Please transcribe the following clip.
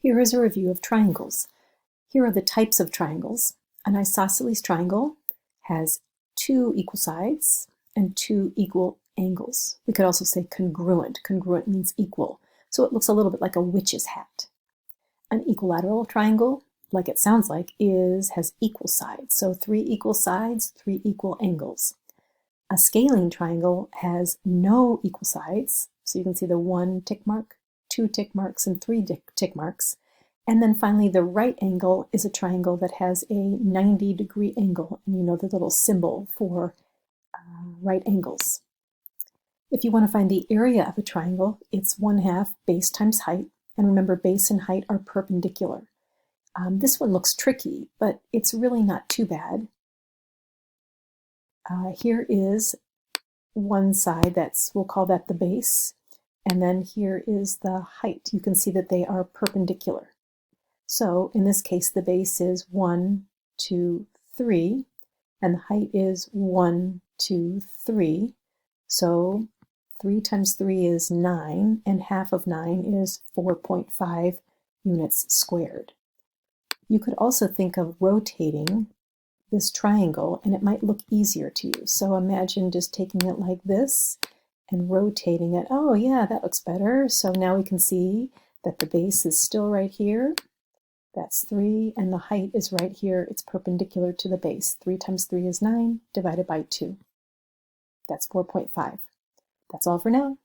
Here is a review of triangles. Here are the types of triangles. An isosceles triangle has two equal sides and two equal angles. We could also say congruent. Congruent means equal, so it looks a little bit like a witch's hat. An equilateral triangle, like it sounds like, has equal sides, so three equal sides, three equal angles. A scalene triangle has no equal sides, so you can see the one tick mark, two tick marks, and three tick marks. And then finally, the right angle is a triangle that has a 90-degree angle, and you know the little symbol for right angles. If you want to find the area of a triangle, it's 1/2 base times height, and remember base and height are perpendicular. This one looks tricky, but it's really not too bad. Here is one side, we'll call that the base, and then here is the height. You can see that they are perpendicular. So in this case, the base is 1, 2, 3, and the height is 1, 2, 3. So 3 times 3 is 9, and half of 9 is 4.5 units squared. You could also think of rotating this triangle, and it might look easier to you. So imagine just taking it like this and rotating it. Oh yeah, that looks better. So now we can see that the base is still right here. That's 3, and the height is right here. It's perpendicular to the base. 3 times 3 is 9, divided by 2. That's 4.5. That's all for now.